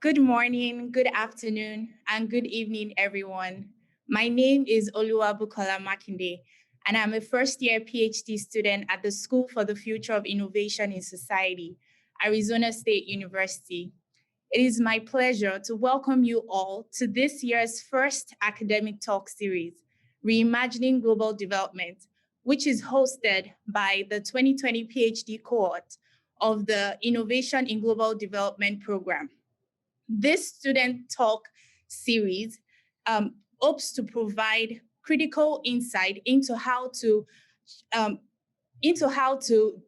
Good morning, good afternoon, and good evening, everyone. My name is Oluwabukola Makinde, and I'm a first-year PhD student at the School for the Future of Innovation in Society, Arizona State University. It is my pleasure to welcome you all to this year's first academic talk series, Reimagining Global Development, which is hosted by the 2020 PhD cohort of the Innovation in Global Development program. This student talk series hopes to provide critical insight um, into how to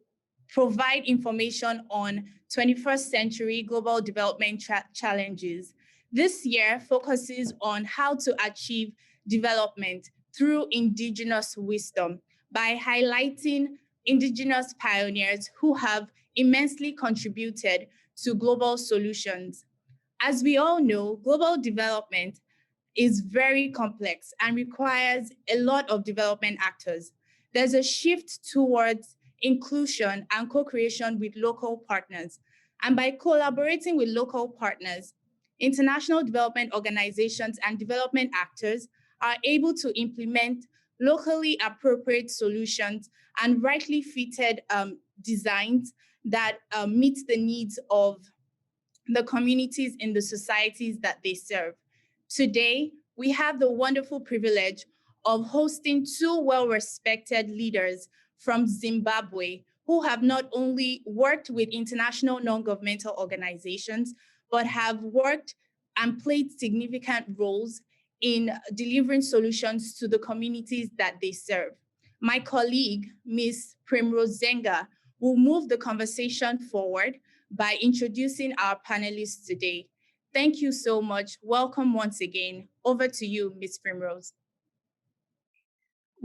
provide information on 21st century global development challenges. This year focuses on how to achieve development through indigenous wisdom by highlighting indigenous pioneers who have immensely contributed to global solutions. As we all know, global development is very complex and requires a lot of development actors. There's a shift towards inclusion and co-creation with local partners. And by collaborating with local partners, international development organizations and development actors are able to implement locally appropriate solutions and rightly fitted designs that meet the needs of the communities in the societies that they serve. Today, we have the wonderful privilege of hosting two well-respected leaders from Zimbabwe who have not only worked with international non-governmental organizations, but have worked and played significant roles in delivering solutions to the communities that they serve. My colleague, Ms. Primrose Zenga, will move the conversation forward by introducing our panelists today. Thank you so much. Welcome once again. Over to you, Ms. Primrose.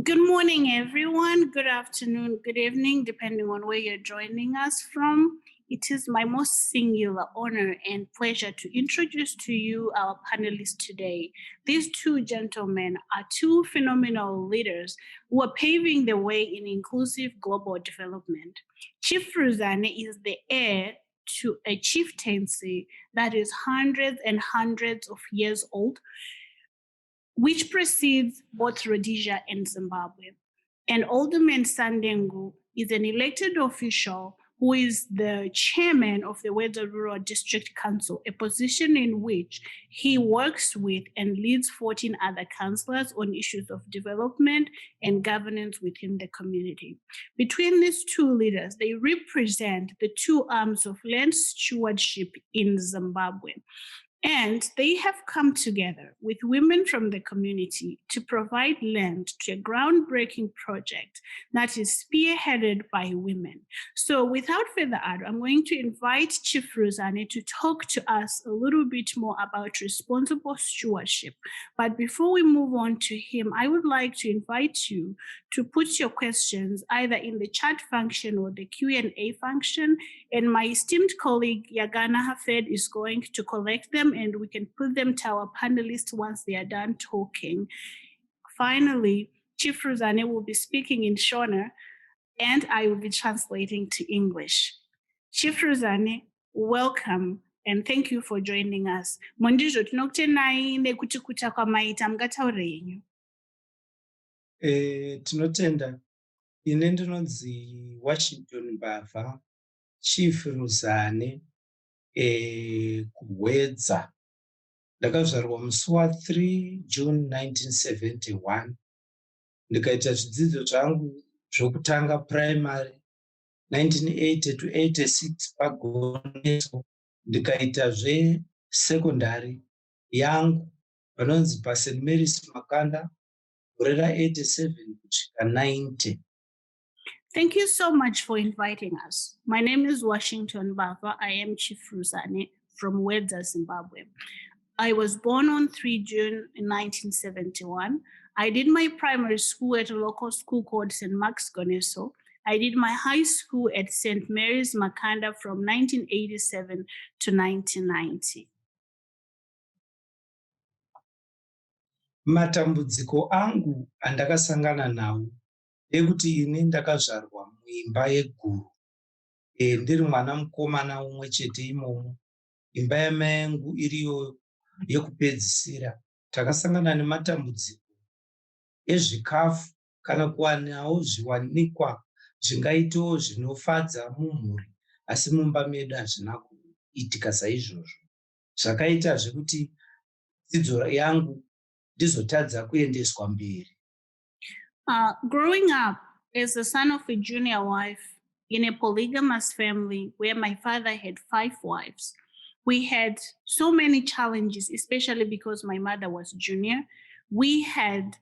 Good morning, everyone. Good afternoon, good evening, depending on where you're joining us from. It is my most singular honor and pleasure to introduce to you our panelists today. These two gentlemen are two phenomenal leaders who are paving the way in inclusive global development. Chief Ruzane is the heir to a chieftaincy that is hundreds and hundreds of years old, which precedes both Rhodesia and Zimbabwe. And Alderman Sandengu is an elected official who is the chairman of the Wedza Rural District Council, a position in which he works with and leads 14 other councillors on issues of development and governance within the community. Between these two leaders, they represent the two arms of land stewardship in Zimbabwe. And they have come together with women from the community to provide land to a groundbreaking project that is spearheaded by women. So without further ado, I'm going to invite Chief Ruzane to talk to us a little bit more about responsible stewardship. But before we move on to him, I would like to invite you to put your questions either in the chat function or the Q&A function. And my esteemed colleague, Yagana Hafed, is going to collect them and we can put them to our panelists once they are done talking. Finally, Chief Ruzane will be speaking in Shona and I will be translating to English. Chief Ruzane, welcome and thank you for joining us. Mondizo tinokutenai nekuchikuta kwamaita mungataure yenyu. Tinotenda. Ine ndinonzi Washington Mbavha, Chief Ruzane kuwedza. Ndakazvarwa musi wa3 June 1971. Ndikaita zvidzidzo zvangu zvokutanga primary 1980 to 86 paGoneso. Ndikaitazve secondary yangu vanonzi paSt Mary's Makanda Gorera 87 kusvika 90. Thank you so much for inviting us. My name is Washington Bava. I am Chief Ruzane from Wedza, Zimbabwe. I was born on 3 June in 1971. I did my primary school at a local school called St. Mark's Goneso. I did my high school at St. Mary's Makanda from 1987 to 1990. Matambudziko angu andakasangana nawo ekuti ine ndakazvarwa muimba yeguru. Ndiri mwana mukomana umwe chete imomo. imba yamai yangu iriyo yekupedzisira, takasangana nematambudziko ezvikafu kana kuwanawo zviwanikwa zvingaitewo zvinofadza mumhuri, asi mumba medu hazvina kuitika saizvozvo. Zvakaita zvekuti dzidzo yangu ndizotadza kuendeswa mberi. Growing up as the son of a junior wife in a polygamous family where my father had 5 wives, we had so many challenges, especially because my mother was junior. We had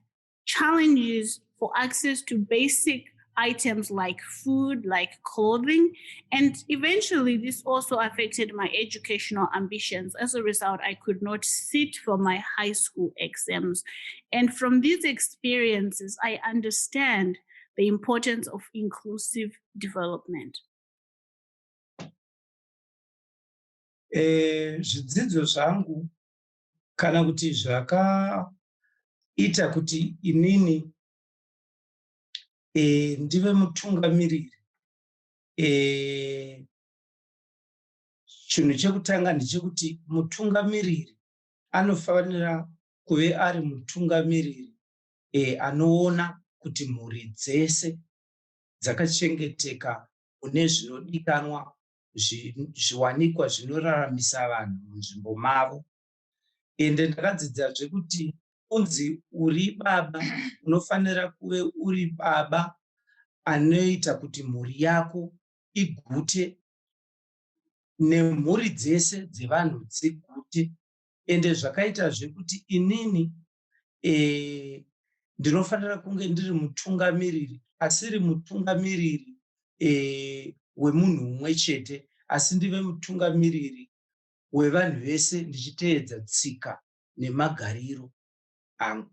challenges for access to basic items like food, like clothing, and eventually this also affected my educational ambitions. As a result, I could not sit for my high school exams. And from these experiences, I understand the importance of inclusive development. Zvidzidzo zvangu kana kuti zvakaita kuti inini ndive mutungamiriri, chinhu chekutanga ndechekuti mutungamiriri anofanira kuve ari mutungamiriri anoona kuti mhuri dzese dzakachengeteka mune zvinodikanwa, zviwanikwa zvinoraramisa vanhu munzvimbo mavo. Ende ndakadzidzazve kuti unzi uri baba unofanira kuve uri baba anoita kuti mhuri yako igute nemhuri dzese dzevanhu dzigute. Ende zvakaitazve kuti inini ndinofanira kunge ndiri mutungamiriri, asiri mutungamiriri wemunhu mumwe chete, asi ndive mutungamiriri wevanhu vese ndichiteedza tsika nemagariro angu.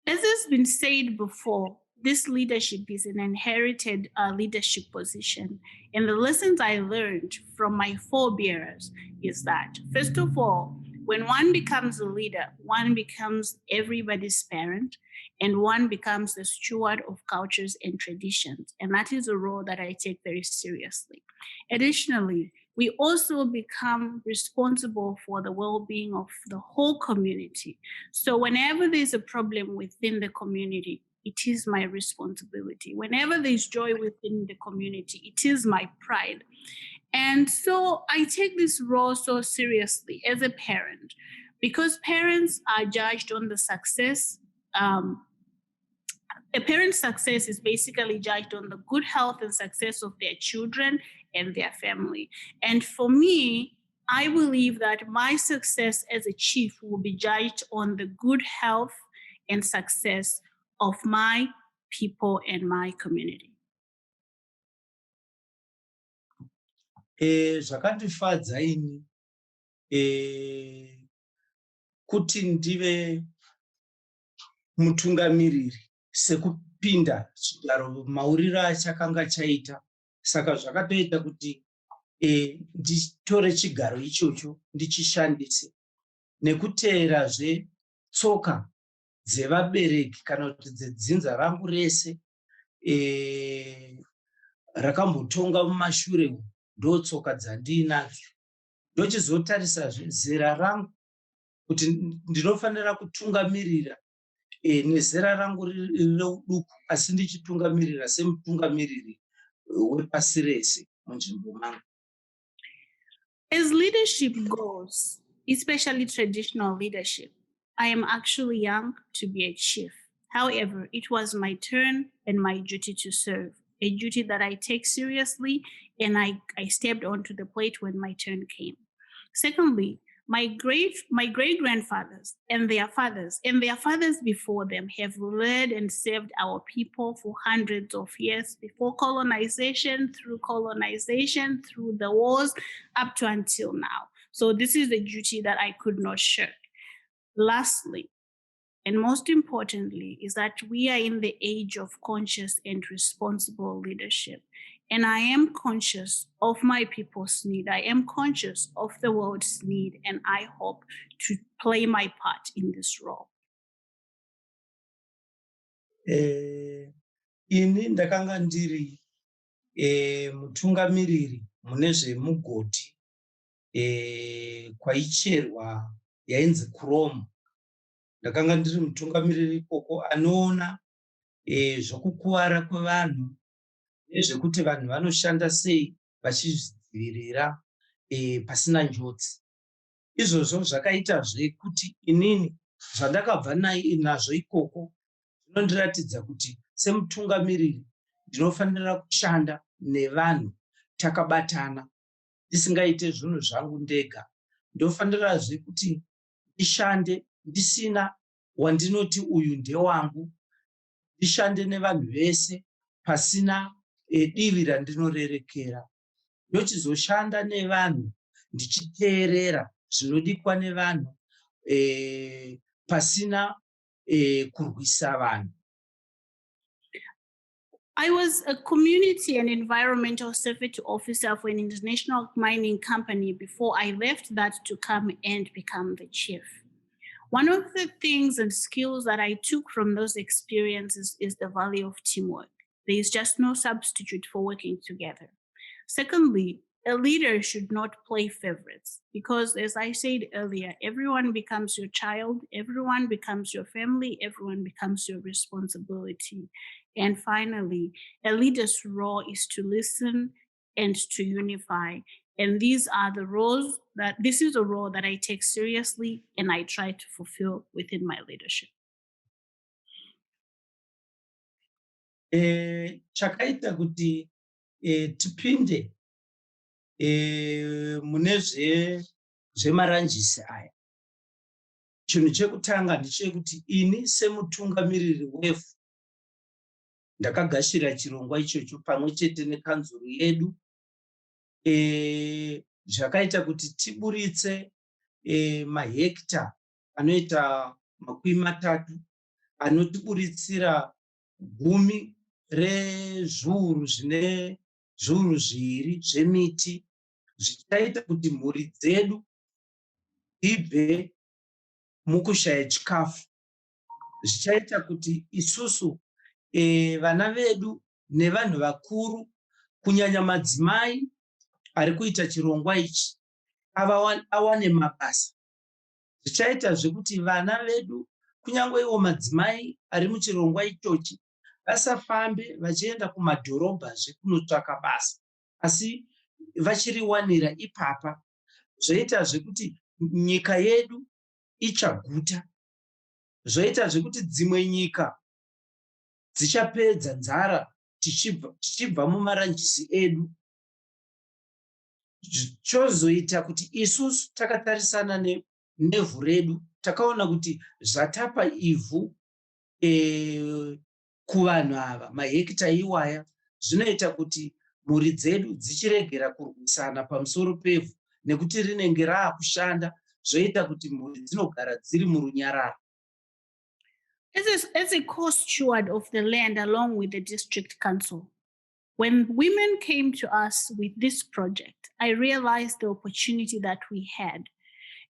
As has been said before, this leadership is an inherited leadership position. And the lessons I learned from my forebearers is that, first of all, when one becomes a leader, one becomes everybody's parent, and one becomes the steward of cultures and traditions. And that is a role that I take very seriously. Additionally, we also become responsible for the well-being of the whole community. So whenever there's a problem within the community, it is my responsibility. Whenever there's joy within the community, it is my pride. And so I take this role so seriously as a parent, because parents are judged on the success. A parent's success is basically judged on the good health and success of their children and their family. And for me, I believe that my success as a chief will be judged on the good health and success of my people and my community. Zvakandifadza ini kuti ndive mutungamiriri sekupinda chigaro mauriro achakanga chaita. Saka zvakatoita kuti nditore chigaro ichocho ndichishandise nekuteerazve tsoka dzevabereki kana kuti dzedzinza rangu rese rakambotonga mumashure umu, ndotsoka dzandinadzo. Ndochizotarisazve zera rangu kuti ndinofanira kutungamirira nezera rangu reuduku, asi ndichitungamirira semutungamiriri wepasi rese munzvimbo mangu. As leadership goes, especially traditional leadership, I am actually young to be a chief. However, it was my turn and my duty to serve, a duty that I take seriously, and I stepped onto the plate when my turn came. Secondly, my great-grandfathers and their fathers before them have led and served our people for hundreds of years, before colonization, through the wars, up to until now. So this is a duty that I could not shirk. Lastly, and most importantly, is that we are in the age of conscious and responsible leadership. And I am conscious of my people's need. I am conscious of the world's need, and I hope to play my part in this role. Ini ndakanga ndiri mutungamiriri mune zvemugoti kwaicherwa yainzi Chrome. Ndakanga ndiri mutungamiriri ikoko anoona zvokukuvara kwevanhu nezvekuti vanhu vanoshanda sei vachizvidzivirira pasina njodzi. Izvozvo zvakaitazve kuti inini zvandakabva nazvo ikoko zvinondiratidza kuti semutungamiriri ndinofanira kushanda nevanhu takabatana, ndisingaite zvinhu zvangu ndega. Ndofanirazve kuti ndishande ndisina wandinoti uyu ndewangu, ndishande nevanhu vese pasina divi randinorerekera. Ndochizoshanda nevanhu ndichiteerera zvinodikwa nevanhu pasina kurwisa vanhu. I was a community and environmental safety officer for an international mining company before I left that to come and become the chief. One of the things and skills that I took from those experiences is the value of teamwork. There is just no substitute for working together. Secondly, a leader should not play favorites because, as I said earlier, everyone becomes your child, everyone becomes your family, everyone becomes your responsibility. And finally, a leader's role is to listen and to unify. And this is a role that I take seriously and I try to fulfill within my leadership. Chakaita kuti tipinde mune zvemaranjisi aya. Chinhu chekutanga ndechekuti ini semutungamiriri wefu ndakagashira chirongwa ichocho pamwe chete nekanzuru yedu. Zvakaita kuti tiburitse mahekita anoita 30 anotiburitsira 10 rezviuru zvine zviuru 2 zvemiti, zvichaita kuti mhuri dzedu dzibve mukushaya chikafu, zvichaita kuti isusu vana vedu nevanhu vakuru kunyanya madzimai ari kuita chirongwa ichi awane mabasa. Zvichaitazve kuti vana vedu kunyange iwo madzimai ari muchirongwa ichochi vasafambe vachienda kumadhorobha zvekunotsvaka basa, asi vachiriwanira ipapa. Zvoitazve kuti nyika yedu ichaguta. Zvoitazve kuti dzimwe nyika dzichapedza nzara tichibva mumaranjisi edu. Chozoita kuti isusu takatarisana nevhu redu takaona kuti zvatapa ivhu kuvanhu ava mahekita iwaya zvinoita kuti mhuri dzedu dzichiregera kurwisana pamusoro pevhu nekuti rinenge raakushanda, zvoita kuti mhuri dzinogara dziri murunyararo. As a co-steward of the land along with the district council, when women came to us with this project, I realized the opportunity that we had.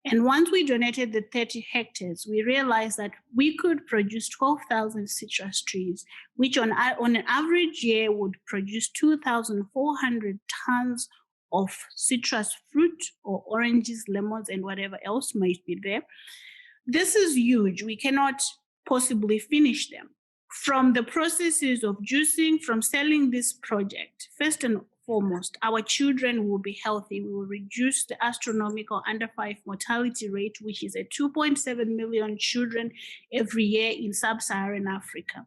And once we donated the 30 hectares, we realized that we could produce 12,000 citrus trees, which on an average year would produce 2,400 tons of citrus fruit or oranges, lemons, and whatever else might be there. This is huge. We cannot possibly finish them. From the processes of juicing, from selling this project, first and foremost, our children will be healthy. We will reduce the astronomical under 5 mortality rate, which is at 2.7 million children every year in sub-Saharan Africa.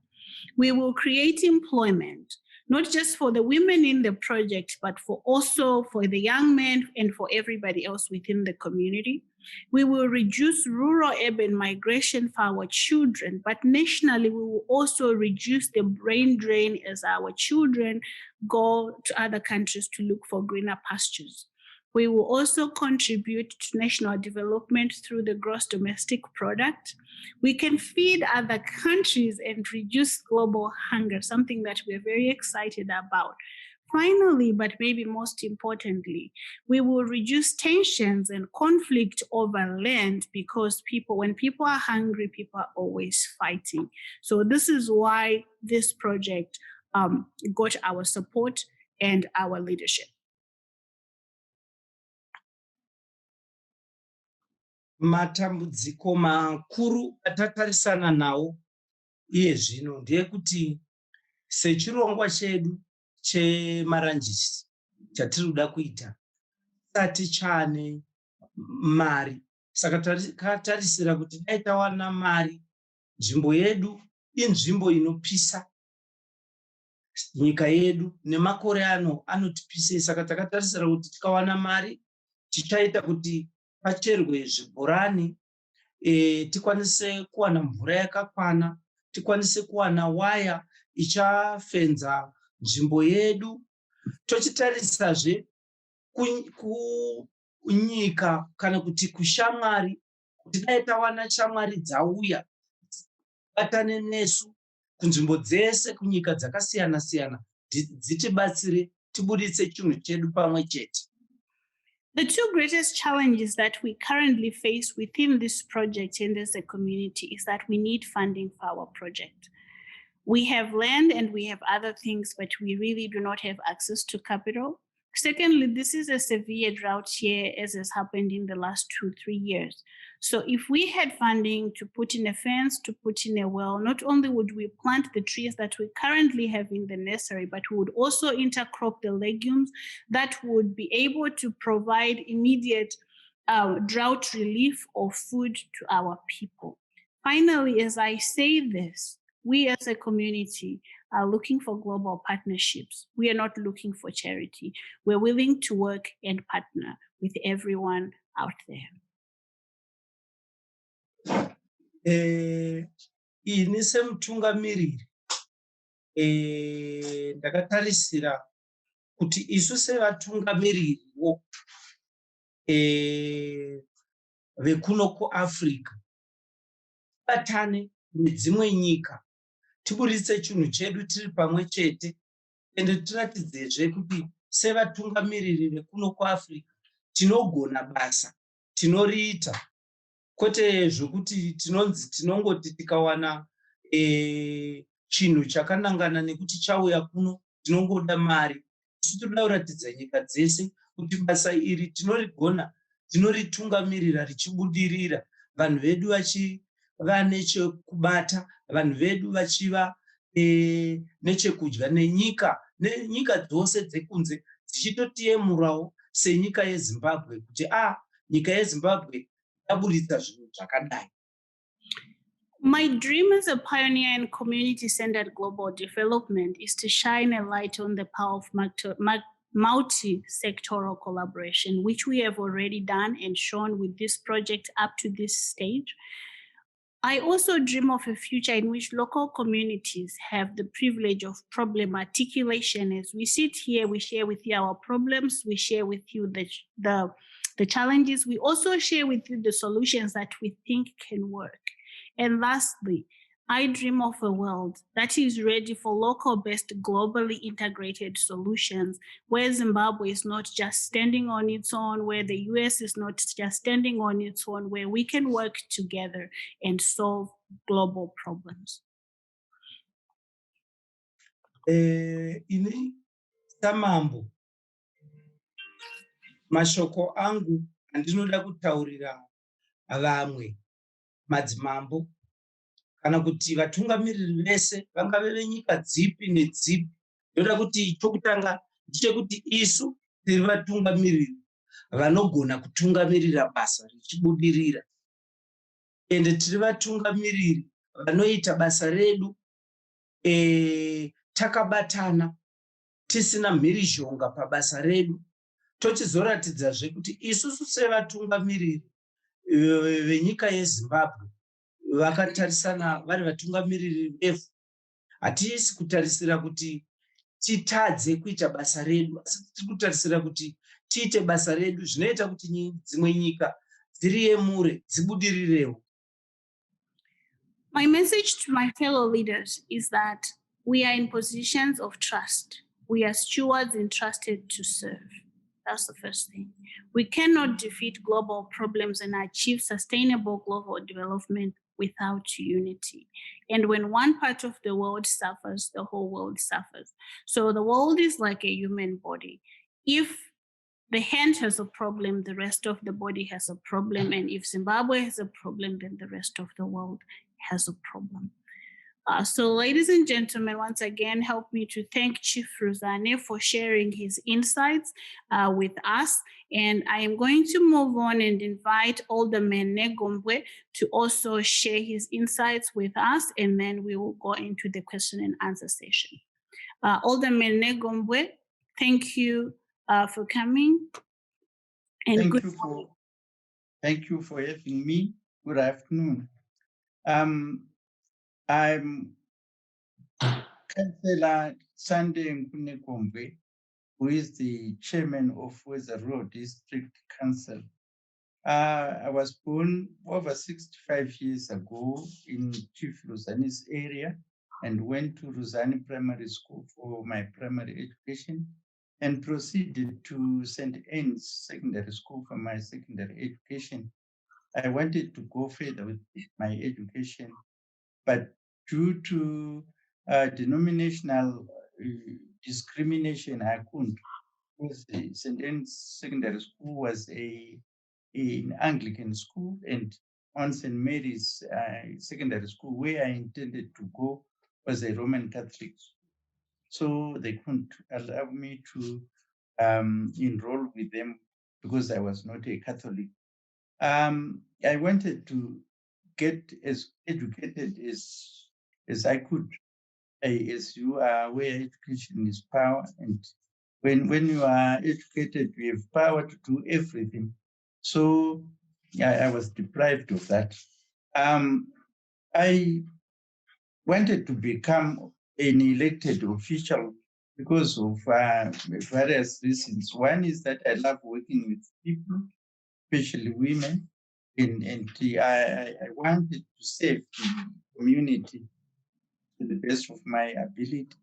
We will create employment, not just for the women in the project, but also for the young men and for everybody else within the community. We will reduce rural-urban migration for our children, but nationally, we will also reduce the brain drain as our children go to other countries to look for greener pastures. We will also contribute to national development through the gross domestic product. We can feed other countries and reduce global hunger, something that we're very excited about. Finally, but maybe most importantly, we will reduce tensions and conflict over land because when people are hungry, people are always fighting. So this is why this project got our support and our leadership. Matambudziko makuru atatarisana nawo iye zvino ndeyekuti sechirongwa chedu chemaranjisi chatiri kuda kuita tisati chane mari. Saka takatarisira kuti dai tawana mari, nzvimbo yedu inzvimbo inopisa nyika yedu nemakore ano anotipisei. Saka takatarisira kuti tikawana mari tichaita kuti pacherwe zvibhorani, tikwanise kuwana mvura yakakwana, tikwanise kuwana waya ichafenza nzvimbo yedu. Tochitarisazve kunyika kana kuti kushamwari, kuti dai tawana shamwari dzauya batane nesu kunzvimbo dzese kunyika dzakasiyana siyana dzitibatsire tibuditse chinhu chedu pamwe chete. The two greatest challenges that we currently face within this project and as a community is that we need funding for our project. We have land and we have other things, but we really do not have access to capital. Secondly, this is a severe drought here, as has happened in the last 2-3 years. So if we had funding to put in a fence, to put in a well, not only would we plant the trees that we currently have in the nursery, but we would also intercrop the legumes that would be able to provide immediate drought relief or food to our people. Finally, as I say this, we as a community are looking for global partnerships. We are not looking for charity. We're willing to work and partner with everyone out there. Ini semutungamiriri ndakatarisira kuti isu sevatungamiririwo vekuno kuAfrica batane nedzimwe nyika tibuditse chinhu chedu tiri pamwe chete, ende tiratidzezve kuti sevatungamiriri vekuno kuAfrica tinogona basa, tinoriita, kwete zvokuti tinongoti tikawana chinhu chakanangana nekuti chauya kuno tinongoda mari. Isu tinoda kuratidza nyika dzese kuti basa iri tinorigona, tinoritungamirira richibudirira, vanhu vedu vachiva nechekubata, vanhu vedu vachiva nechekudya, nenyika dzose dzekunze dzichitotiyemurawo senyika yeZimbabwe kuti nyika yeZimbabwe yaburitsa zvinhu zvakadai. My dream as a pioneer in community-centered global development is to shine a light on the power of multi-sectoral collaboration, which we have already done and shown with this project up to this stage. I also dream of a future in which local communities have the privilege of problem articulation. As we sit here, we share with you our problems, we share with you the challenges, we also share with you the solutions that we think can work. And lastly, I dream of a world that is ready for local-based, globally integrated solutions, where Zimbabwe is not just standing on its own, where the US is not just standing on its own, where we can work together and solve global problems. Ini samambo mashoko angu andinoda kutaurira vamwe madzimambo kana kuti vatungamiriri vese vangave venyika dzipi nedzipi. Ndoda kuti chokutanga ndechekuti isu tiri vatungamiriri vanogona kutungamirira basa richibudirira, ende tiri vatungamiriri vanoita basa redu takabatana, tisina mhirizhonga pabasa redu. Tochizoratidzazve kuti isusu sevatungamiriri venyika yeZimbabwe vakatarisana vari vatungamiriri vefu, hatisi kutarisira kuti titadze kuita basa redu, asi tiri kutarisira kuti tiite basa redu zvinoita kuti dzimwe nyika dziriyemure, dzibudirirewo. My message to my fellow leaders is that we are in positions of trust. We are stewards entrusted to serve. That's the first thing. We cannot defeat global problems and achieve sustainable global development without unity. And when one part of the world suffers, the whole world suffers. So the world is like a human body. If the hand has a problem, the rest of the body has a problem. And if Zimbabwe has a problem, then the rest of the world has a problem. So, ladies and gentlemen, once again, help me to thank Chief Ruzane for sharing his insights with us. And I am going to move on and invite Alderman Negombwe to also share his insights with us, and then we will go into the question and answer session. Alderman Negombwe, thank you for coming. And thank you for having me. Good afternoon. I'm Councillor Sunday Nkunekombwe, who is the chairman of Weza Road District Council. I was born over 65 years ago in Chief Ruzane's area and went to Ruzane Primary School for my primary education and proceeded to St. Anne's Secondary School for my secondary education. I wanted to go further with my education, but due to denominational discrimination, I couldn't. Because the St. Anne's Secondary School was an Anglican school, and on St. Mary's Secondary School, where I intended to go, was a Roman Catholic school. So they couldn't allow me to enroll with them because I was not a Catholic. I wanted to get as educated as I could. As you are aware, education is power, and when you are educated, you have power to do everything. So I was deprived of that. I wanted to become an elected official because of various reasons. One is that I love working with people, especially women, and I wanted to serve the community to the best of my ability.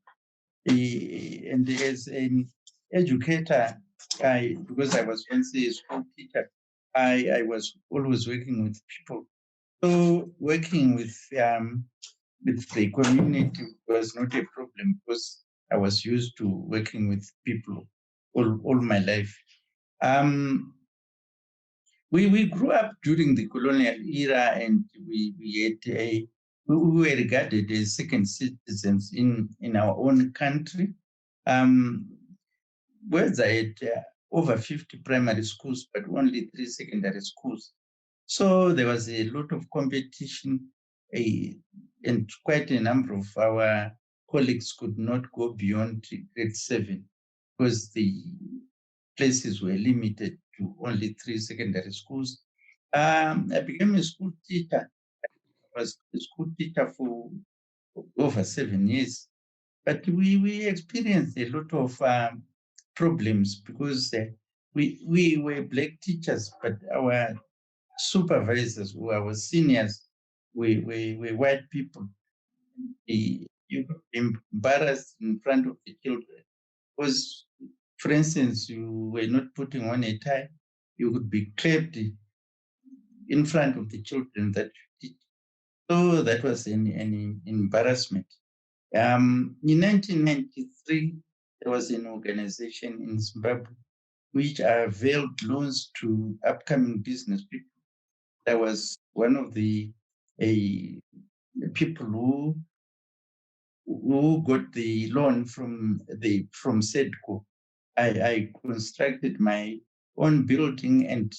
And as an educator, because I was once a school teacher, I was always working with people. So working with the community was not a problem because I was used to working with people all my life. We grew up during the colonial era, and we were regarded as second citizens in our own country. Whereas I had over 50 primary schools, but only 3 secondary schools. So there was a lot of competition, and quite a number of our colleagues could not go beyond grade 7 because the places were limited to only 3 secondary schools. I became a school teacher. I was a school teacher for over 7 years. But we experienced a lot of problems because we were black teachers, but our supervisors, who our seniors, were white people. You could be embarrassed in front of the children because, for instance, you were not putting on a tie, you could be clapped in front of the children that you teach. So that was an embarrassment. In 1993, there was an organization in Zimbabwe which availed loans to upcoming business people. That was one of the people who got the loan from SEDCO. I constructed my own building and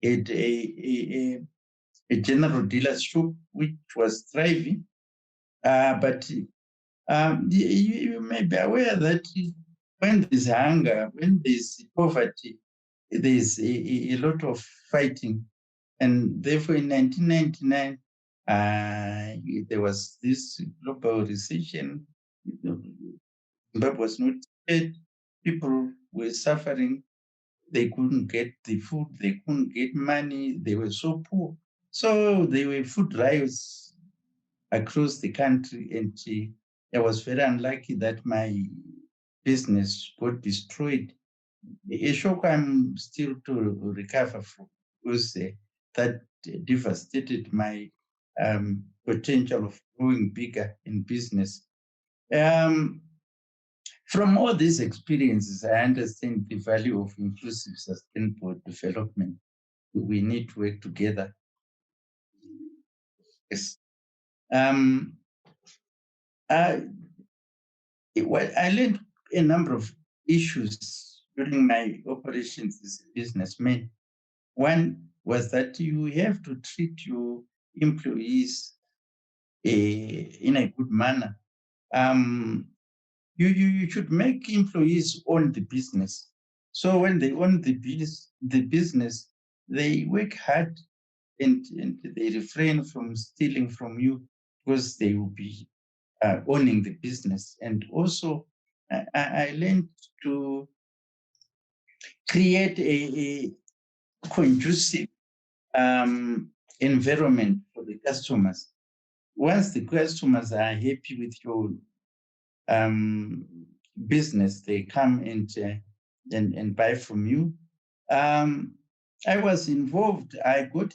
had a general dealer's shop which was thriving. But you may be aware that when there's hunger, when there's poverty, there's a lot of fighting. And therefore, in 1999, there was this global recession. Zimbabwe was not paid. People were suffering. They couldn't get the food. They couldn't get money. They were so poor. So there were food riots across the country, and I was very unlucky that my business got destroyed. A shock I'm still to recover from because that devastated my potential of growing bigger in business. From all these experiences, I understand the value of inclusive sustainable development. We need to work together. Yes. I learned a number of issues during my operations as a businessman. One was that you have to treat your employees in a good manner. You should make employees own the business. So when they own the business, they work hard and they refrain from stealing from you because they will be owning the business. And also, I learned to create a conducive environment for the customers. Once the customers are happy with your business, they come and buy from you. I got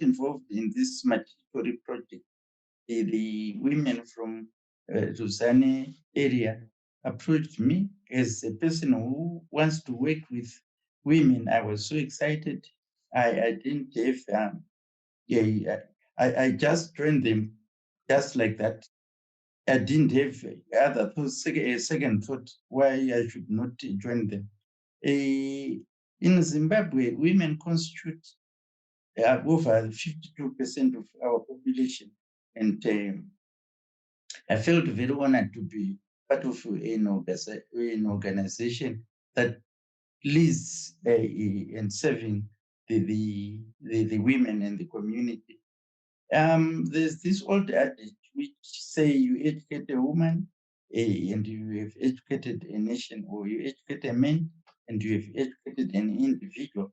involved in this mandatory project. The women from Ruzane area approached me as a person who wants to work with women. I was so excited. I didn't have, I just joined them just like that. I didn't have a second thought why I should not join them. In Zimbabwe, women constitute over 52% of our population. And I felt very honored to be part of an organization that leads and serving the women and the community. There's this old adage which say you educate a woman and you have educated a nation, or you educate a man and you have educated an individual.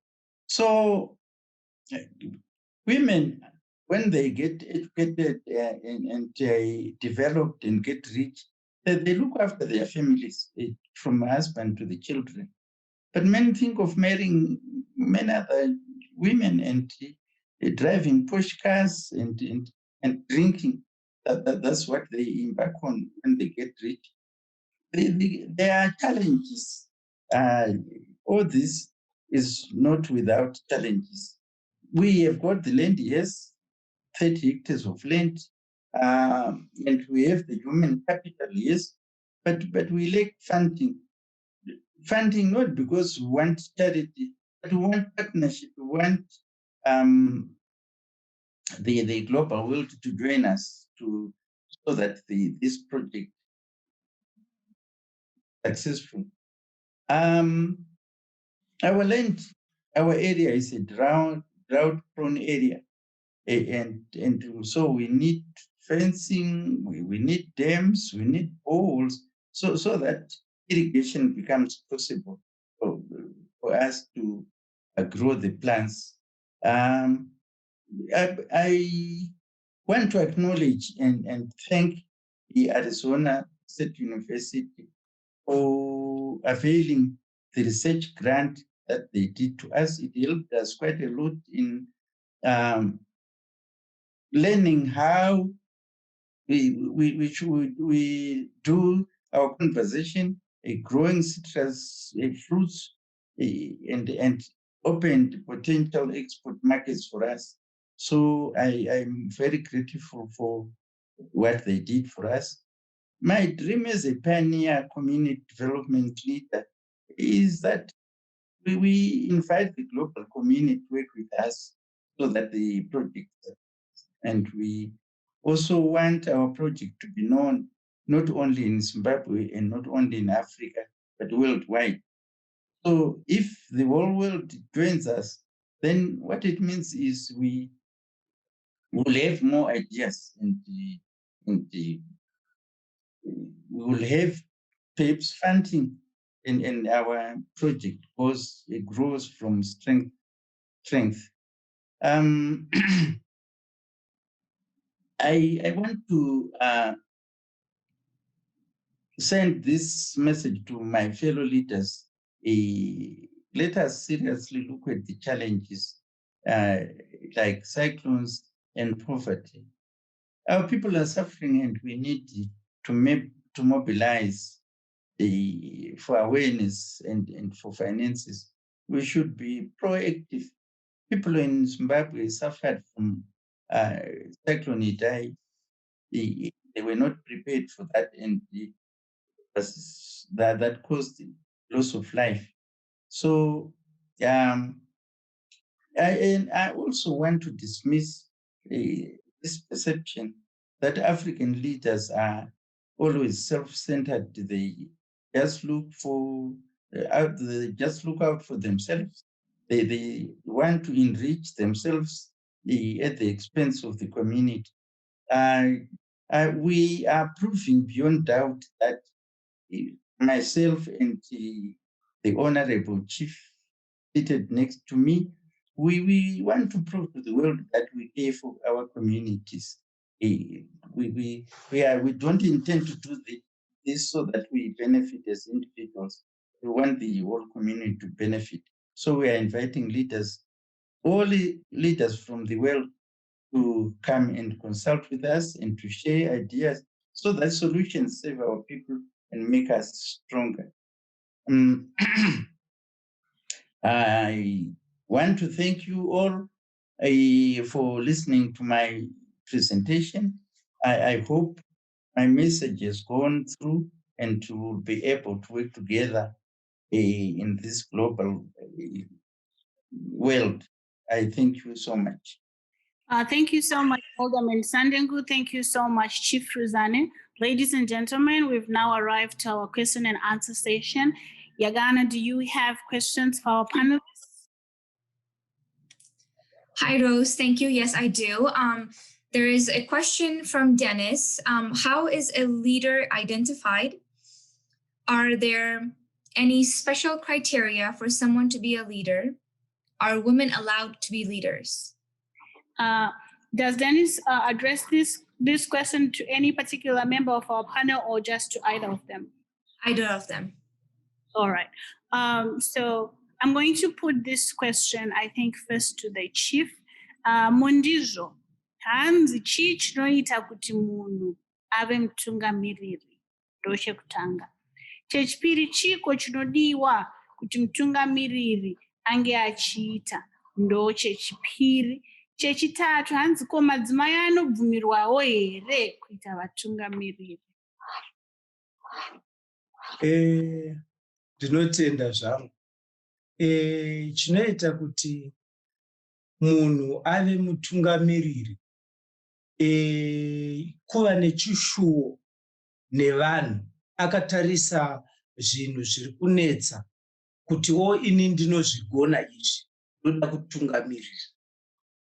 So women, when they get educated and developed and get rich, they look after their families, from husband to the children. But men think of marrying many other women and driving push cars and drinking. That's what they embark on when they get rich. There are challenges. All this is not without challenges. We have got the land, yes, 30 hectares of land, and we have the human capital, yes, but we lack funding. Funding not because we want charity, but we want partnership. We want the global world to join us so that this project is successful. Our land, our area is a drought-prone area, and so we need fencing, we need dams, we need holes, so that irrigation becomes possible for us to grow the plants. I want to acknowledge and thank the Arizona State University for availing the research grant that they did to us. It helped us quite a lot in learning how we do our conversation, growing citrus fruits, and opened potential export markets for us. So I'm very grateful for what they did for us. My dream as a pioneer community development leader is that we invite the global community to work with us so that the project, and we also want our project to be known not only in Zimbabwe and not only in Africa, but worldwide. So if the whole world joins us, then what it means is we will have more ideas, and we will have perhaps funding in our project, because it grows from strength. I want to send this message to my fellow leaders. Let us seriously look at the challenges like cyclones and poverty. Our people are suffering, and we need to mobilize for awareness and for finances, we should be proactive. People in Zimbabwe suffered from Cyclone Idai. They were not prepared for that, and that caused loss of life. So I also want to dismiss this perception that African leaders are always self-centered. They just look for they just look out for themselves. They want to enrich themselves at the expense of the community. We are proving beyond doubt that myself and the Honorable Chief seated next to me, we want to prove to the world that we care for our communities. We don't intend to do this so that we benefit as individuals. We want the whole community to benefit. So we are inviting leaders, all leaders from the world, to come and consult with us and to share ideas so that solutions save our people and make us stronger. I want to thank you all for listening to my presentation. I hope my message has gone through and to will be able to work together in this global world. I thank you so much. Thank you so much, Alderman Sandengu. Thank you so much, Chief Ruzane. Ladies and gentlemen, we've now arrived to our question and answer session. Yagana, do you have questions for our panelists? Hi, Rose. Thank you. Yes, I do. There is a question from Dennis. How is a leader identified? Are there any special criteria for someone to be a leader? Are women allowed to be leaders? Does Dennis address this question to any particular member of our panel or just to either of them? Either of them. All right. So I'm going to put this question, I think, first to the chief. Mundizo, hanzi chi chinoita kuti munhu ave mutungamiriri? Ndoche kutanga. Chechipiri chiko chinodiwa kuti mutungamiriri ange achiita? Ndo chechipiri. Chechitatu, hanzi ko madzimai anobvumirwawo here kuita vatungamiriri? Ndinotenda zvangu. Chinoita kuti munhu ave mutungamiriri kuva nechishuwo nevanhu, akatarisa zvinhu zviri kunetsa kutiwo ini ndinozvigona izvi, ndoda kutungamirira.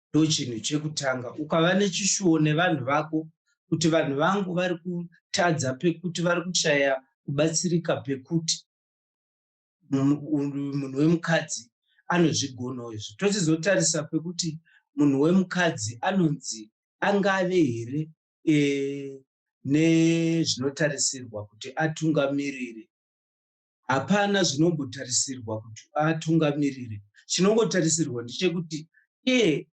Ndo chinhu chekutanga. Ukava nechishuwo nevanhu vako kuti vanhu vangu vari kutadza pekuti, vari kushaya kubatsirika pekuti, munhu wemukadzi anozvigonawo izvi. Tochizotarisa pekuti munhu wemukadzi anonzi angave here nezvinotarisirwa kuti atungamirire. Hapana zvinombotarisirwa kuti atungamirire. Chinongotarisirwa ndechekuti iye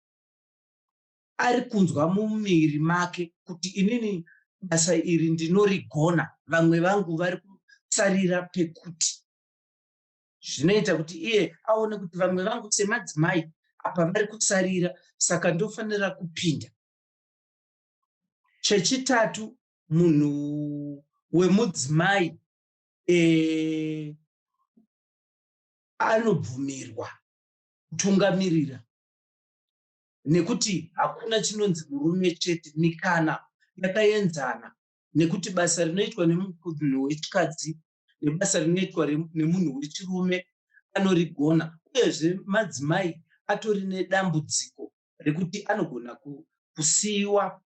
ari kunzwa mumuviri make kuti inini basa iri ndinorigona, vamwe vangu vari kusarira pekuti. Zvinoita kuti iye aone kuti vamwe vangu semadzimai apa vari kusarira, saka ndofanira kupinda. Chechitatu, munhu wemudzimai anobvumirwa kutungamirira, nekuti hakuna chinonzi murume chete, mikana yakaenzana, nekuti basa rinoitwa nemunhu wechikadzi nebasa rinoitwa nemunhu wechirume anorigona. Uyezve madzimai atori nedambudziko rekuti anogona kusiyiwa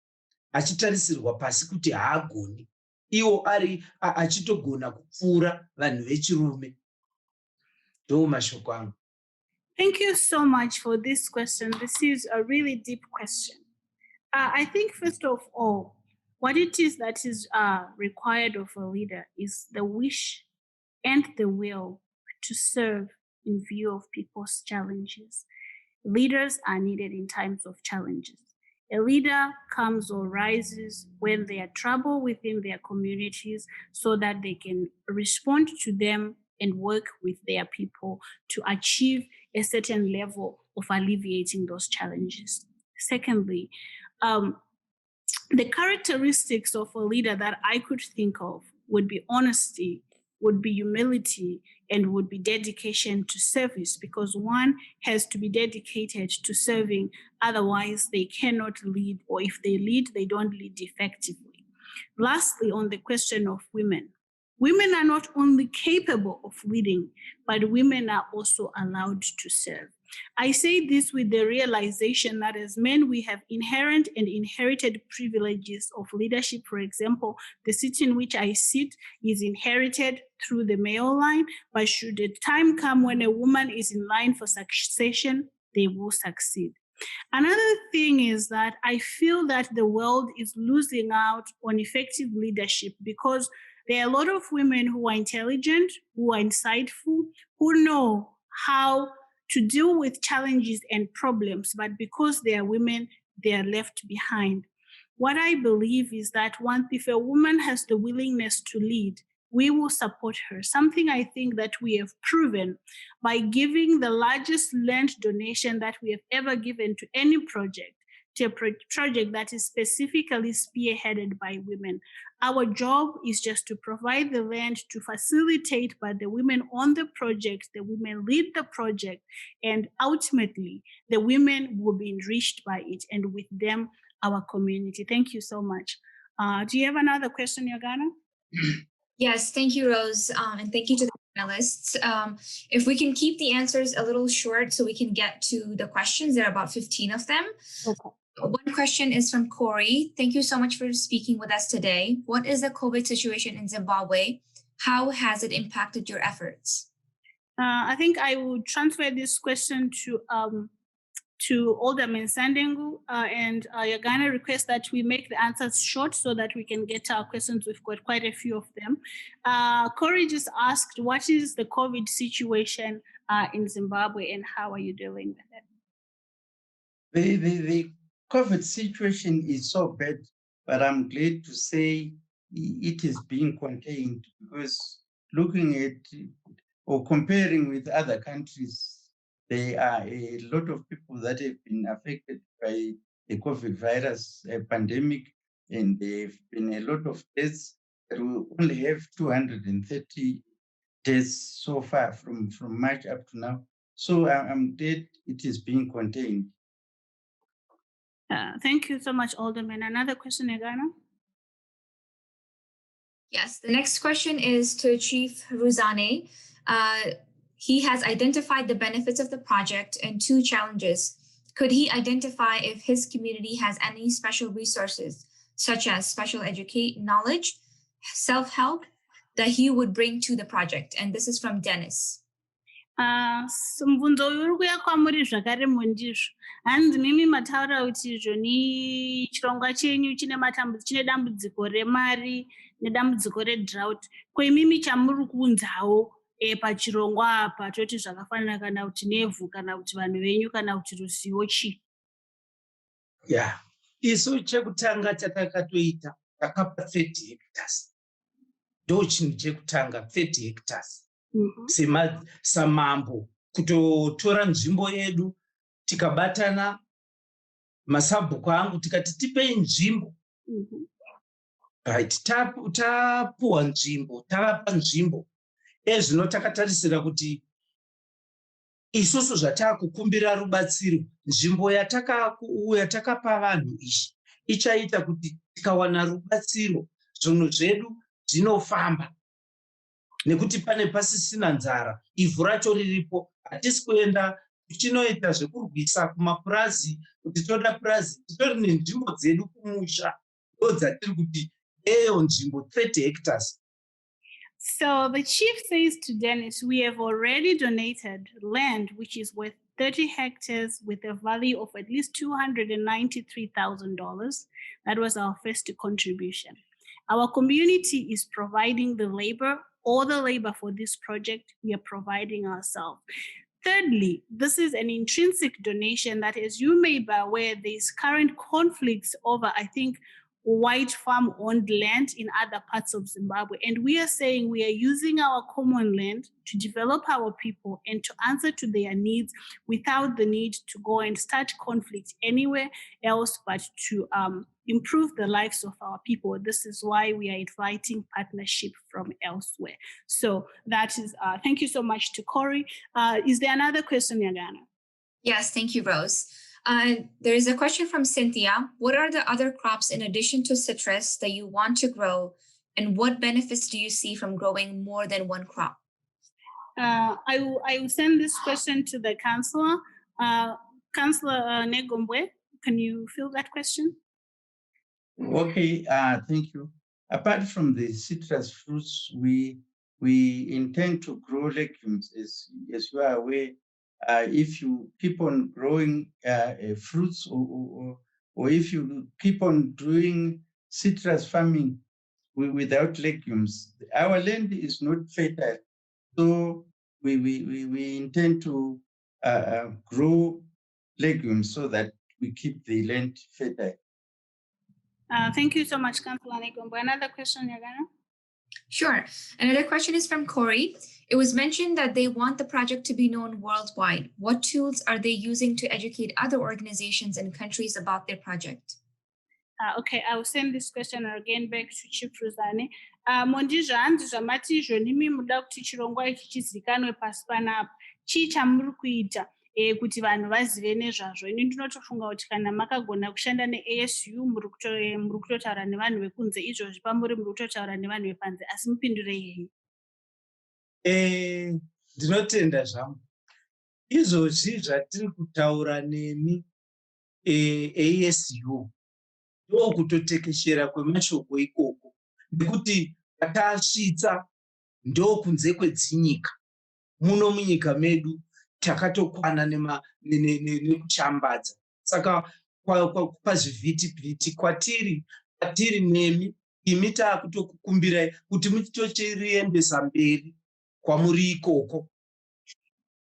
achitarisirwa pasi kuti haagoni, iwo ari achitogona kupfuura vanhu vechirume. Ndo mashoko angu. Thank you so much for this question. This is a really deep question. I think, first of all, what it is that is required of a leader is the wish and the will to serve in view of people's challenges. Leaders are needed in times of challenges. A leader comes or rises when there are trouble within their communities so that they can respond to them and work with their people to achieve a certain level of alleviating those challenges. Secondly, the characteristics of a leader that I could think of would be honesty, would be humility, and would be dedication to service, because one has to be dedicated to serving, otherwise they cannot lead, or if they lead, they don't lead effectively. Lastly, on the question of women, women are not only capable of leading, but women are also allowed to serve. I say this with the realization that as men, we have inherent and inherited privileges of leadership. For example, the seat in which I sit is inherited through the male line, but should the time come when a woman is in line for succession, they will succeed. Another thing is that I feel that the world is losing out on effective leadership because there are a lot of women who are intelligent, who are insightful, who know how to deal with challenges and problems, but because they are women, they are left behind. What I believe is that if a woman has the willingness to lead, we will support her. Something I think that we have proven by giving the largest land donation that we have ever given to any project, to a project that is specifically spearheaded by women. Our job is just to provide the land to facilitate, but the women on the project, the women lead the project, and ultimately the women will be enriched by it, and with them, our community. Thank you so much. Do you have another question, Yagana? Yes, thank you, Rose, and thank you to the panelists. If we can keep the answers a little short so we can get to the questions, there are about 15 of them. Okay. One question is from Corey. Thank you so much for speaking with us today. What is the COVID situation in Zimbabwe? How has it impacted your efforts? I think I will transfer this question to Alderman Sandengu, and you're going to request that we make the answers short so that we can get our questions. We've got quite a few of them. Corey just asked, what is the COVID situation in Zimbabwe and how are you dealing with it? The COVID situation is so bad, but I'm glad to say it is being contained, because looking at or comparing with other countries, there are a lot of people that have been affected by the COVID virus pandemic, and there have been a lot of deaths. We only have 230 deaths so far from March up to now. So I'm glad it is being contained. Thank you so much, Alderman. Another question, Egana? Yes, the next question is to Chief Ruzane. He has identified the benefits of the project and 2 challenges. Could he identify if his community has any special resources, such as special knowledge, self-help, that he would bring to the project? And this is from Dennis. Mubvunzo uyu uri kuuya kwamuri zvakare mondizvo. Hanzi mimi mataura kuti izvo ni chirongwa chenyu chine dambudziko remari nedambudziko redrought. Ko imimi chamuri kuunzawo pachirongwa apa toti zvakafanana kana kuti nevhu kana kuti vanhu venyu kana kuti ruzivo chi? Yeah. Isu chekutanga chatakatoita takapa 30 hectares. Ndochinhu chekutanga 30 hectares. Samambo kutotora nzvimbo yedu tikabatana masabhuku angu tikati tipei nzvimbo. Right, tapuwa nzvimbo, tavapa nzvimbo. Ezvino takatarisira kuti isusu zvatakukumbira rubatsiro, nzvimbo yatakapa vanhu izvi ichaita kuti tikawana rubatsiro zvinhu zvedu zvinofamba. Nekuti pane pasisina nzara, ivhu racho riripo, hatisi kuenda tichinoita zvekurwisa kumapurazi kuti toda purazi, titori nenzvimbo dzedu kumusha ndodzatiri kuti eyo nzvimbo 30 hectares. So the chief says to Dennis, we have already donated land which is worth 30 hectares with a value of at least $293,000. That was our first contribution. Our community is providing the labor, all the labor for this project, we are providing ourselves. Thirdly, this is an intrinsic donation that, as you may be aware, there's current conflicts over, I think, white farm-owned land in other parts of Zimbabwe. And we are saying we are using our common land to develop our people and to answer to their needs without the need to go and start conflict anywhere else, but to improve the lives of our people. This is why we are inviting partnership from elsewhere. So that is, thank you so much to Corey. Is there another question, Yagana? Yes, thank you, Rose. There is a question from Cynthia. What are the other crops in addition to citrus that you want to grow, and what benefits do you see from growing more than one crop? I will send this question to the councillor. Councillor Negombwe, can you fill that question? Okay, thank you. Apart from the citrus fruits, we intend to grow legumes. As you are aware, if you keep on growing fruits or if you keep on doing citrus farming without legumes, our land is not fertile. So we intend to grow legumes so that we keep the land fertile. Thank you so much, Councillor Nekombo. Another question, Yagana? Sure. Another question is from Corey. It was mentioned that they want the project to be known worldwide. What tools are they using to educate other organizations and countries about their project? Okay, I will send this question again back to Chief Ruzane. Mondizvo hanzi zvamati izvoni imi muda kuti chirongwa ichi chizikanwe pasi panapa. Chii chamuri kuita kuti vanhu vazive nezvazvo? Ini ndinotofunga kuti kana makagona kushanda neASU muri kutotaura nevanhu vekunze, izvozvi pamuri muri kutotaura nevanhu vepanze, asi mupindurei henyu? Ndinotenda zvangu. Izvozvi zvatiri kutaura nemi ASU ndokutotekeshera kwemashoko ikoko, nekuti patasvitsa ndokunze kwedzinyika. Muno munyika medu takatokwana nekuchambadza. Saka pazvivhitivhiti kwatiri nemi, imi takutokukumbirai kuti mutochiriendesa mberi kwamuri ikoko.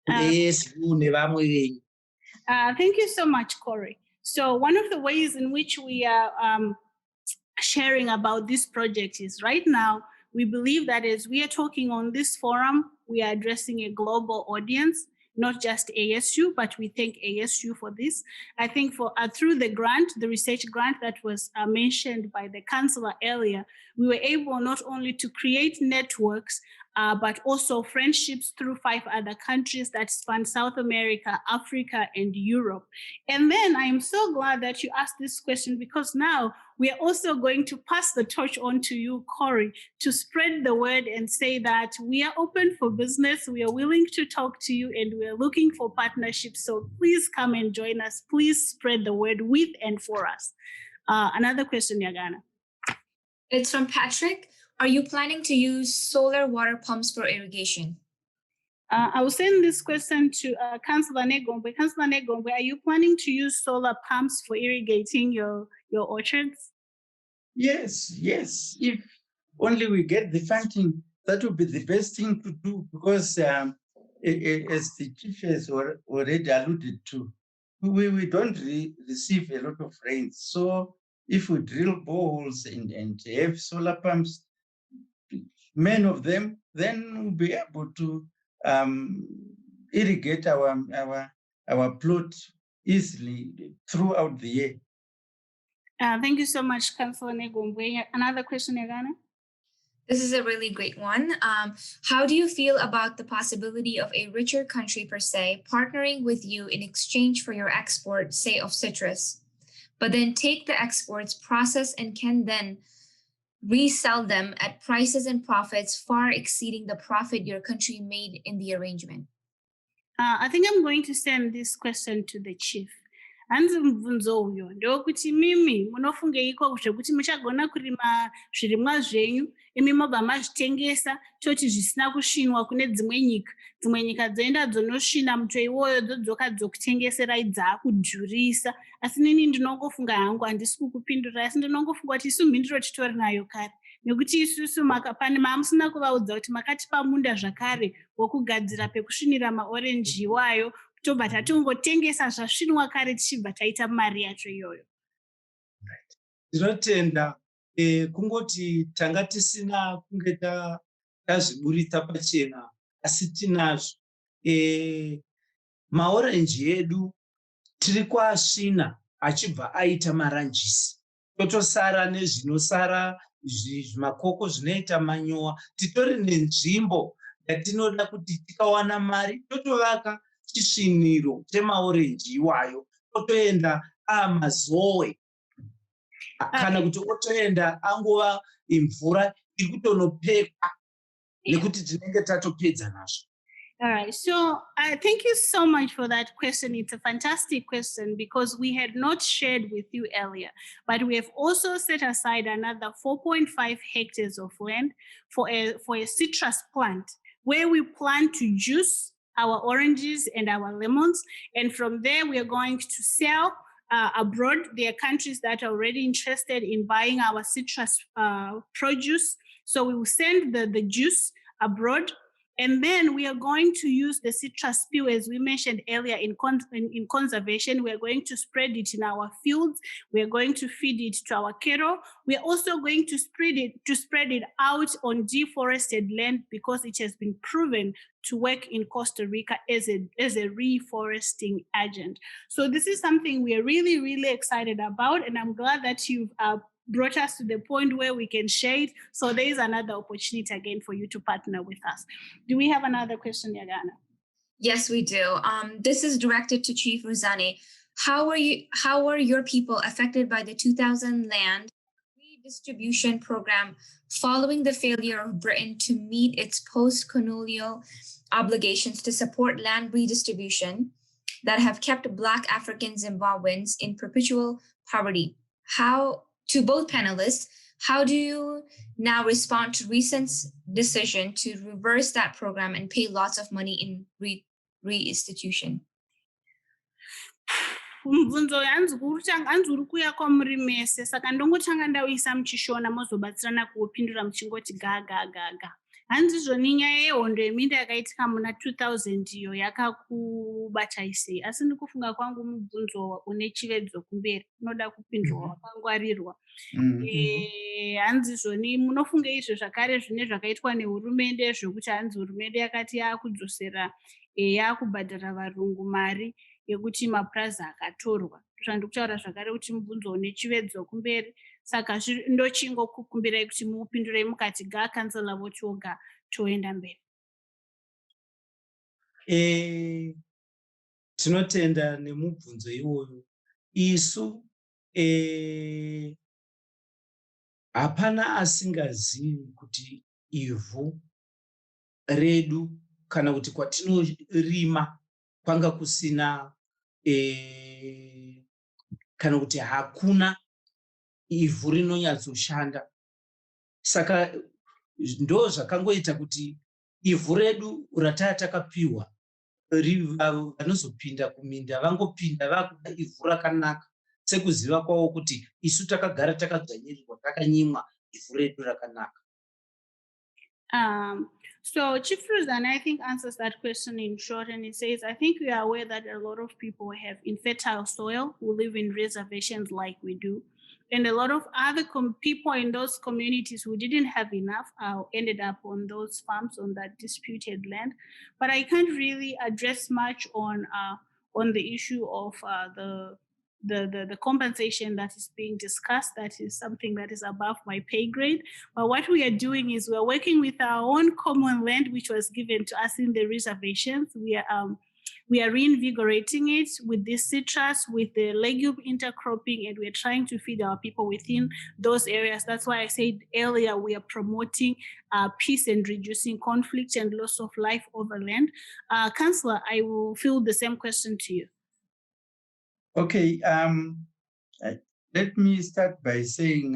ASU nevamwe venyu. Thank you so much, Corey. So one of the ways in which we are sharing about this project is right now, we believe that as we are talking on this forum, we are addressing a global audience, not just ASU, but we thank ASU for this. I think for through the grant, the research grant that was mentioned by the councillor earlier, we were able not only to create networks, but also friendships through 5 other countries that span South America, Africa, and Europe. And then I am so glad that you asked this question, because now we are also going to pass the torch on to you, Corey, to spread the word and say that we are open for business, we are willing to talk to you, and we are looking for partnerships. So please come and join us. Please spread the word with and for us. Another question, Yagana. It's from Patrick. Are you planning to use solar water pumps for irrigation? I will send this question to Councillor Negombe. Councillor Negombe, are you planning to use solar pumps for irrigating your orchards? Yes. If only we get the funding, that would be the best thing to do, because as the chief has already alluded to, we don't receive a lot of rain. So if we drill boreholes and have solar pumps, many of them, then we'll be able to irrigate our plot easily throughout the year. Thank you so much, Councillor Negombe. Another question, Yagana? This is a really great one. How do you feel about the possibility of a richer country per se partnering with you in exchange for your export, say of citrus, but then take the exports, process, and can then resell them at prices and profits far exceeding the profit your country made in the arrangement? I think I'm going to send this question to the chief. Hanzi mubvunzo uyo ndokuti mimi munofungeiko zvekuti muchagona kurima zvirimwa zvenyu imi mobva mazvitengesa toti zvisina kusvinwa kune dzimwe nyika dzoenda dzonosvina muto iwoyo dzodzoka dzokutengeserai dzaakudhurisa. Asi nini ndinongofunga hangu, handisi kukupindura, asi ndinongofunga kuti isu mhinduro titori nayo kare. nekuti isusu maamusina kuvaudza kuti makatipa munda zvakare wokugadzira pekusvinira maorenji iwayo tobva tatongotengesa zvasvinwa kare tichibva taita mari yacho iyoyo. Ndinotenda kungoti tanga tisina kunge tazviburitsa pachena asi tinazvo. Maorenji edu tiri kuasvina achibva aita maranjisi, totosara nezvinosara zvimakoko zvinoita manyowa. Titori nenzvimbo yatinoda kuti tikawana mari totovaka chisviniro chemaorenji iwayo, totoenda mazowe kana kuti otoenda angova imvura iri kutonopeka nekuti tinenge tatopedza nazvo. All right, so thank you so much for that question. It's a fantastic question because we had not shared with you earlier, but we have also set aside another 4.5 hectares of land for a citrus plant where we plan to juice our oranges and our lemons. And from there, we are going to sell abroad. There are countries that are already interested in buying our citrus produce. So we will send the juice abroad. And then we are going to use the citrus peel, as we mentioned earlier, in conservation. We are going to spread it in our fields. We are going to feed it to our cattle. We are also going to spread it out on deforested land because it has been proven to work in Costa Rica as a reforesting agent. So this is something we are really, really excited about. And I'm glad that you've brought us to the point where we can share it. So there is another opportunity again for you to partner with us. Do we have another question, Yagana? Yes, we do. This is directed to Chief Ruzane. How were your people affected by the 2000 land redistribution program following the failure of Britain to meet its post-colonial obligations to support land redistribution that have kept Black African Zimbabweans in perpetual poverty? To both panelists, how do you now respond to recent decision to reverse that program and pay lots of money in reinstitution? Mubvunzo hanzi uri kuuya kwamuri mese, saka ndongotanga ndauisa muchishona mozobatsirana kuupindura muchingoti gaga. Hanzizvoni nyaya yehondo yeminda yakaitika muna 2000 iyo yakakubatai sei, asi ndikufunga kwangu mubvunzo une chivedzo kumberi unoda kupindurwa wakangwarirwa. Hanzizvoni munofunga izvo zvakare zvine zvakaitwa nehurumende zvokuti hanzi hurumende yakati yakudzosera yakubhadhara varungu mari yekuti mapurazi akatorwa. Zvandikutaura zvakare kuti mubvunzo une chivedzo kumberi, saka ndochingokukumbirai kuti muupindurei mukati kansela vochoga toenda mberi. Tinotenda nemubvunzo iwoyo. Isu hapana asingazivi kuti ivhu redu kana kuti kwatinorima kwanga kusina kana kuti hakuna ivhu rinonyatsoshanda. Saka ndo zvakangoita kuti ivhu redu rataya takapiwa vanozopinda kuminda vangopinda vakuda ivhu rakanaka, sekuziva kwavo kuti isu takagara takadzvanyirirwa takanyimwa ivhu redu rakanaka. So Chief Ruzane, I think, answers that question in short, and he says, I think we are aware that a lot of people have infertile soil who live in reservations like we do. And a lot of other people in those communities who didn't have enough ended up on those farms on that disputed land. But I can't really address much on the issue of the compensation that is being discussed. That is something that is above my pay grade. But what we are doing is we're working with our own common land, which was given to us in the reservations. We are reinvigorating it with this citrus, with the legume intercropping, and we're trying to feed our people within those areas. That's why I said earlier, we are promoting peace and reducing conflict and loss of life over land. Councillor, I will field the same question to you. Okay, let me start by saying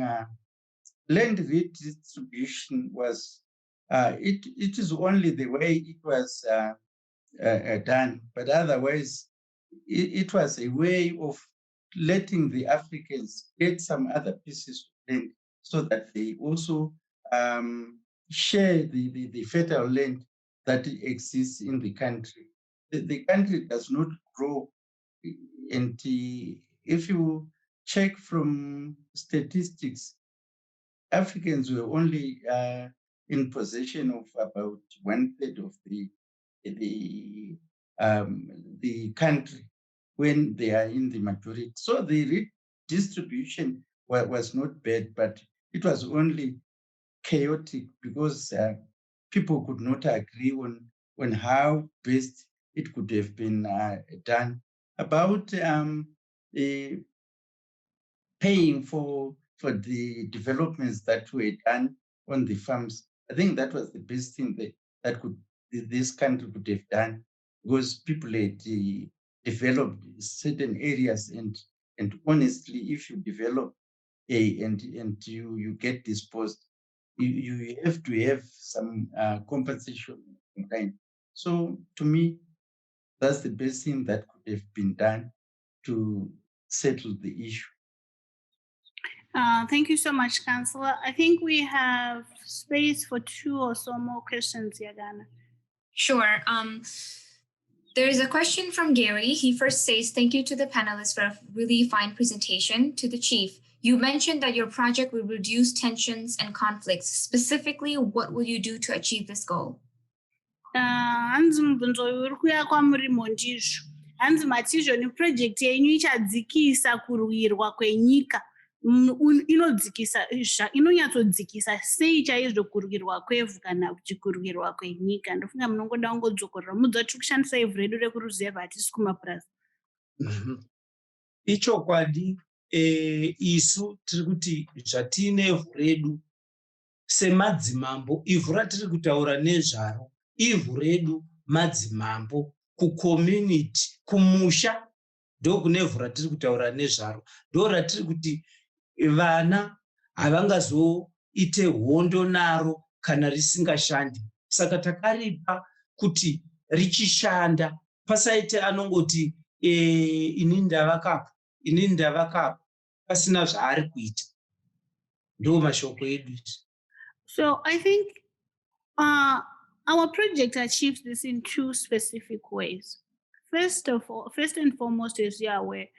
land redistribution was, it is only the way it was done, but otherwise it was a way of letting the Africans get some other pieces of land so that they also share the fertile land that exists in the country. The country does not grow, and if you check from statistics, Africans were only in possession of about 1/3 of the country when they are in the majority. So the redistribution was not bad, but it was only chaotic because people could not agree on how best it could have been done. About paying for the developments that were done on the farms, I think that was the best thing that this country could have done, because people had developed certain areas, and honestly, if you develop and you get disposed, you have to have some compensation in kind. So to me, that's the best thing that could have been done to settle the issue. Thank you so much, Councillor. I think we have space for 2 or so more questions, Yagana. Sure. There is a question from Gary. He first says, thank you to the panelists for a really fine presentation. To the chief, you mentioned that your project will reduce tensions and conflicts. Specifically, what will you do to achieve this goal? Hanzi mubvunzo uyu uri kuuya kwamurimo ndizvo. Hanzi matizvo neprojekti yenyu ichadzikisa kurwirwa kwenyika. Inonyatsodzikisa sei chaizvo kurwirwa kwevhu kana kurwirwa kwenyika. Ndofunga munongoda kungodzokorera mudza tiri kushandisa ivhu redu rekuruzevha hatisi kumapurazi. Ichokwadi, isu tiri kuti zvatine ivhu redu semadzimambo, ivhu ratiri kutaura nezvaro ivhu redu madzimambo, kucommunity, kumusha ndokune ivhu ratiri kutaura nezvaro, ndo ratiri kuti vana havangazoite hondo naro kana risingashandi. Saka takaripa kuti richishanda pasaite anongoti inini ndavakapo pasina zvaari kuita. Ndo mashoko edu. So I think our project achieves this in 2 specific ways. First and foremost, as you are aware,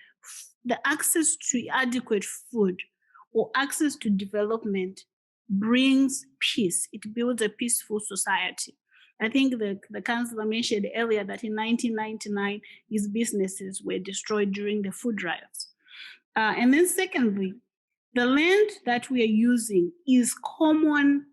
the access to adequate food or access to development brings peace. It builds a peaceful society. I think the councillor mentioned earlier that in 1999, his businesses were destroyed during the food riots. And then secondly, the land that we are using is common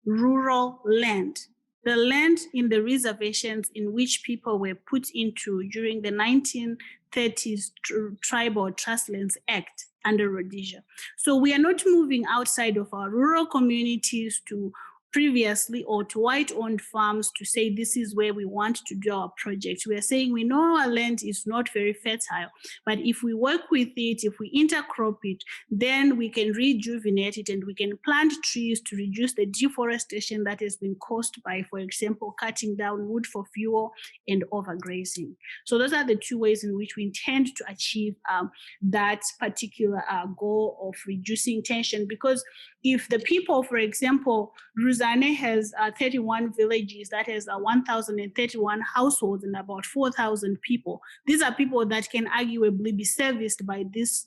rural land. The land in the reservations in which people were put into during the 1930s Tribal Trust Lands Act under Rhodesia. So we are not moving outside of our rural communities to previously or to white-owned farms to say this is where we want to do our project. We are saying we know our land is not very fertile, but if we work with it, if we intercrop it, then we can rejuvenate it and we can plant trees to reduce the deforestation that has been caused by, for example, cutting down wood for fuel and overgrazing. So those are the 2 ways in which we intend to achieve that particular goal of reducing tension. Because if the people, for example, Ruzane has 31 villages, that has 1,031 households and about 4,000 people. These are people that can arguably be serviced by this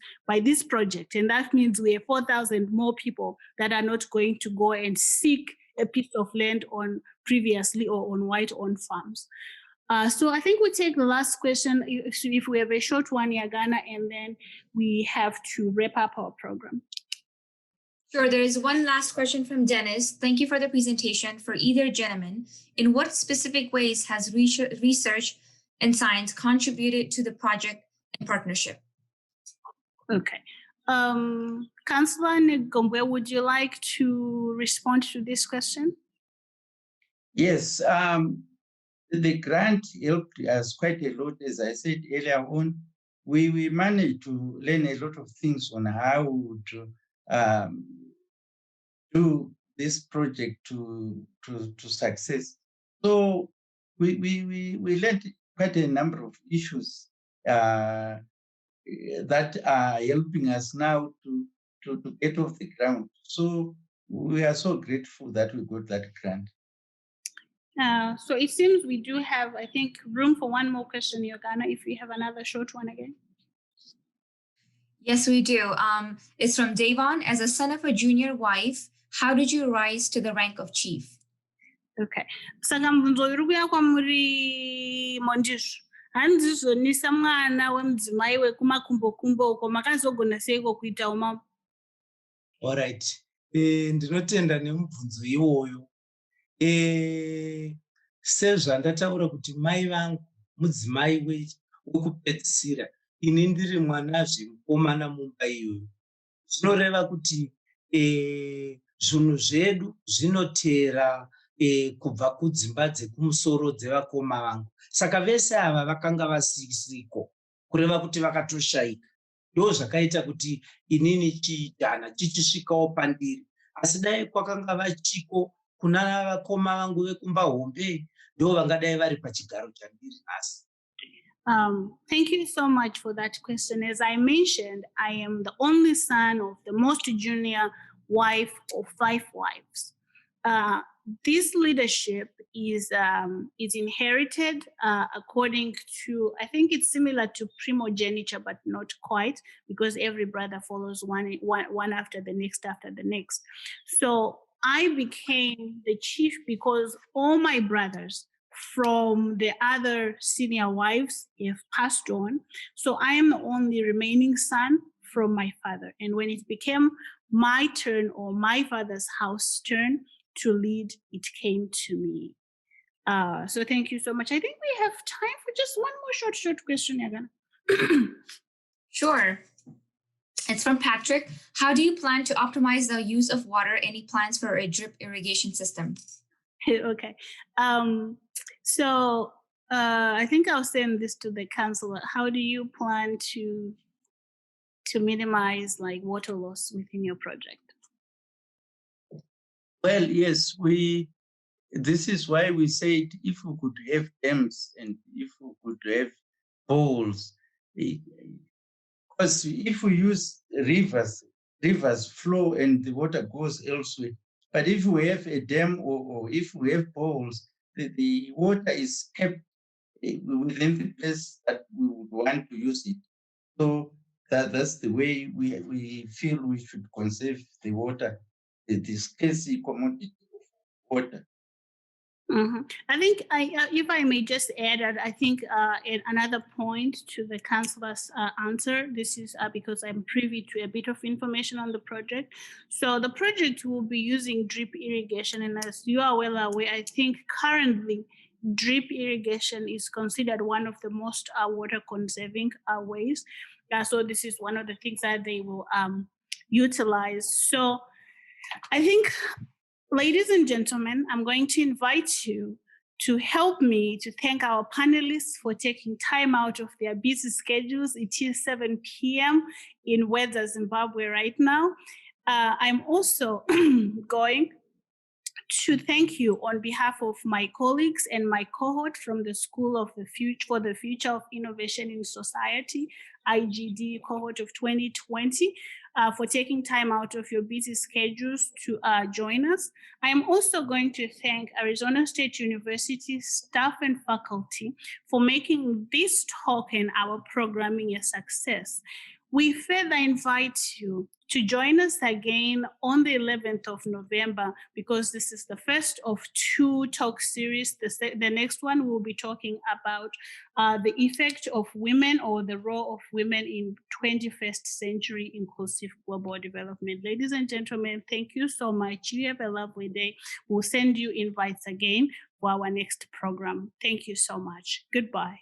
project. And that means we have 4,000 more people that are not going to go and seek a piece of land on previously or on white-owned farms. So I think we take the last question, if we have a short one, Yagana, and then we have to wrap up our program. Sure, there is one last question from Dennis. Thank you for the presentation. For either gentleman, in what specific ways has research and science contributed to the project and partnership? Okay. Councillor Negombe, would you like to respond to this question? Yes, the grant helped us quite a lot. As I said earlier on, we managed to learn a lot of things on how to do this project to success. So we learned quite a number of issues that are helping us now to get off the ground. So we are so grateful that we got that grant. So it seems we do have, I think, room for one more question, Yogana, if we have another short one again. Yes, we do. It's from Davon. As a son of a junior wife, how did you rise to the rank of chief? Okay. Saka mubvunzo uri kuuya kwamuri Mondizvo. Handizvonisa mwana wemudzimai wekumakumbo-kumbo uko makazogona seiko kuitawo mambo? Alright. Ndinotenda nemubvunzo iwoyo. Sezvandataura kuti mai vangu mudzimai wekupedzisira, ini ndiri mwanazve mukomana mumba iyoyo. Zvinoreva kuti zvinhu zvedu zvinoteera kubva kudzimba dzekumusoro dzevakoma vangu. Saka vese ava vakanga vasisiko, kureva kuti vakatoshaika. Ndo zvakaita kuti inini chidhana chichisvikawo pandiri. Asi dai kwakanga vachiko kuna vakoma vangu vekumba hombe, ndo vangadai vari pachigaro chandiri nhasi. Thank you so much for that question. As I mentioned, I am the only son of the most junior wife of 5 wives. This leadership is inherited according to, I think it's similar to primogeniture, but not quite, because every brother follows one after the next. So I became the chief because all my brothers from the other senior wives have passed on. So I am the only remaining son from my father. And when it became my turn or my father's house turn to lead, it came to me. So thank you so much. I think we have time for just one more short question, Yagan. Sure. It's from Patrick. How do you plan to optimize the use of water? Any plans for a drip irrigation system? Okay. So I think I'll send this to the council. How do you plan to minimize like water loss within your project? Well, yes, this is why we said if we could have dams and if we could have bowls, because if we use rivers flow and the water goes elsewhere. But if we have a dam or if we have bowls, the water is kept within the place that we would want to use it. So that's the way we feel we should conserve the water, the scarce commodity of water. Mm-hmm. I think if I may just add, I think another point to the councillor's answer, this is because I'm privy to a bit of information on the project. So the project will be using drip irrigation. And as you are well aware, I think currently drip irrigation is considered one of the most water conserving ways. So this is one of the things that they will utilize. So I think, ladies and gentlemen, I'm going to invite you to help me to thank our panelists for taking time out of their busy schedules. It is 7 p.m. in Wedza, Zimbabwe right now. I'm also going to thank you on behalf of my colleagues and my cohort from the School of the Future for the Future of Innovation in Society, IGD cohort of 2020. For taking time out of your busy schedules to join us. I am also going to thank Arizona State University staff and faculty for making this talk and our programming a success. We further invite you to join us again on the 11th of November, because this is the first of 2 talk series. The next one will be talking about the effect of women or the role of women in 21st century inclusive global development. Ladies and gentlemen, thank you so much. You have a lovely day. We'll send you invites again for our next program. Thank you so much. Goodbye.